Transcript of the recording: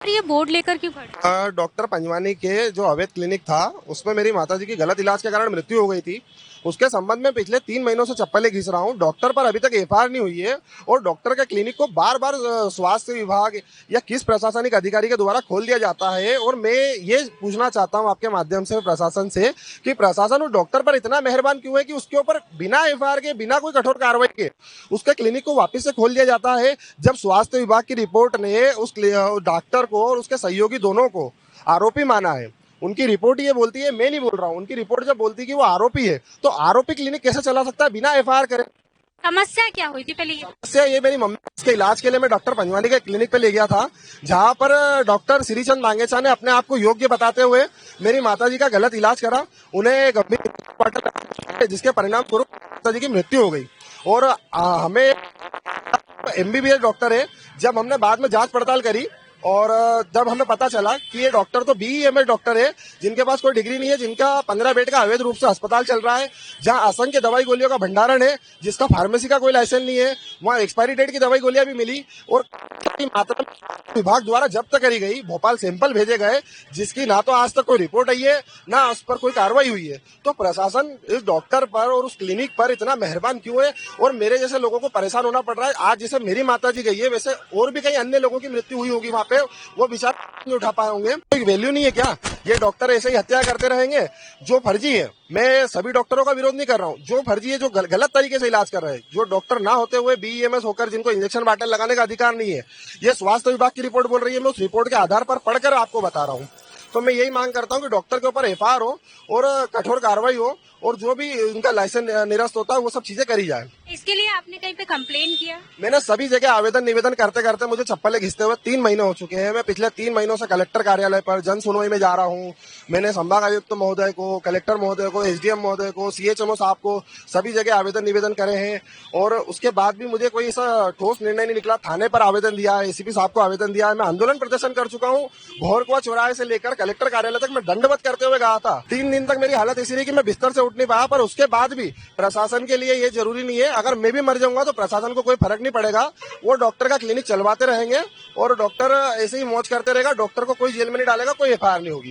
और ये बोर्ड लेकर क्यों खड़े? डॉक्टर पंजवानी के जो अवैध क्लिनिक था उसमें मेरी माताजी की गलत इलाज के कारण मृत्यु हो गई थी। उसके संबंध में पिछले 3 महीनों से चप्पलें घिस रहा हूँ। डॉक्टर पर अभी तक एफआईआर नहीं हुई है और डॉक्टर के क्लिनिक को बार बार स्वास्थ्य विभाग या किस प्रशासनिक अधिकारी के द्वारा खोल दिया जाता है। और मैं ये पूछना चाहता हूँ आपके माध्यम से प्रशासन से कि प्रशासन उस डॉक्टर पर इतना मेहरबान क्यों है कि उसके ऊपर बिना एफआईआर के, बिना कोई कठोर कार्रवाई के उसके क्लिनिक को वापस से खोल दिया जाता है, जब स्वास्थ्य विभाग की रिपोर्ट ने उस डॉक्टर को और उसके सहयोगी दोनों को आरोपी माना है। उनकी रिपोर्ट ये बोलती है, मैं नहीं बोल रहा हूँ, उनकी रिपोर्ट जब बोलती है कि वो आरोपी है, तो आरोपी क्लिनिक कैसे चला सकता है बिना एफआईआर करे? समस्या क्या हुई थी पहले ये? समस्या ये, मेरी मम्मी के इलाज के लिए मैं डॉक्टर पंजवानी के क्लिनिक पे ले गया था, जहां पर डॉक्टर श्रीचंद मांगेचा ने अपने आप को योग्य बताते हुए मेरी माताजी का गलत इलाज करा। उन्हें गंभीर, जिसके परिणाम स्वरूप माताजी की मृत्यु हो गई। और हमें एमबीबीएस डॉक्टर है। जब हमने बाद में जांच पड़ताल करी और जब हमें पता चला कि ये डॉक्टर तो बीईएमएस डॉक्टर है, जिनके पास कोई डिग्री नहीं है, जिनका 15 बेड का अवैध रूप से अस्पताल चल रहा है, जहां असंख्य दवाई गोलियों का भंडारण है, जिसका फार्मेसी का कोई लाइसेंस नहीं है, वहां एक्सपायरी डेट की दवाई गोलियां भी मिली और मात्रा विभाग द्वारा जब्त करी गई। भोपाल सैंपल भेजे गए, जिसकी ना तो आज तक कोई रिपोर्ट आई है, ना उस पर कोई कार्रवाई हुई है। तो प्रशासन इस डॉक्टर पर और उस क्लिनिक पर इतना मेहरबान क्यों है? और मेरे जैसे लोगों को परेशान होना पड़ रहा है। आज जैसे मेरी माताजी गई है, वैसे और भी कई अन्य लोगों की मृत्यु हुई होगी वहां पे, वो विचार नहीं उठा पाए होंगे। कोई वैल्यू नहीं है क्या? ये डॉक्टर ऐसे ही हत्या करते रहेंगे? जो फर्जी है, मैं सभी डॉक्टरों का विरोध नहीं कर रहा हूँ, जो फर्जी है, जो गलत तरीके से इलाज कर रहे हैं, जो डॉक्टर ना होते हुए बीईएमएस होकर जिनको इंजेक्शन बाटल लगाने का अधिकार नहीं है, ये स्वास्थ्य विभाग की रिपोर्ट बोल रही है। मैं उस रिपोर्ट के आधार पर पढ़कर आपको बता रहा हूँ। तो मैं यही मांग करता हूँ कि डॉक्टर के ऊपर एफआईआर हो और कठोर कार्रवाई हो और जो भी उनका लाइसेंस निरस्त होता है वो सब चीजें करी जाए। इसके लिए आपने कहीं पे कंप्लेन किया? मैंने सभी जगह आवेदन निवेदन करते करते मुझे चप्पलें घिसते हुए 3 महीने हो चुके हैं। मैं पिछले 3 महीनों से कलेक्टर कार्यालय पर जन सुनवाई में जा रहा हूँ। मैंने संभाग आयुक्त महोदय को, कलेक्टर महोदय को, एसडीएम महोदय को, सीएचएमओ साहब को, सभी जगह आवेदन निवेदन करे हैं और उसके बाद भी मुझे कोई ऐसा ठोस निर्णय नहीं निकला। थाने पर आवेदन दिया है, एसीपी साहब को आवेदन दिया है, मैं आंदोलन प्रदर्शन कर चुका हूँ। घोरकुआ चौराहे से लेकर कलेक्टर कार्यालय तक मैं दंडवत करते हुए गया था। 3 दिन तक मेरी हालत ऐसी रही कि मैं बिस्तर से उठ नहीं पाया। पर उसके बाद भी प्रशासन के लिए ये जरूरी नहीं है, अगर मैं भी मर जाऊंगा तो प्रशासन को कोई फर्क नहीं पड़ेगा। वो डॉक्टर का क्लिनिक चलवाते रहेंगे और डॉक्टर ऐसे ही मौज करते रहेगा। डॉक्टर को कोई जेल में नहीं डालेगा, कोई एफआईआर नहीं होगी।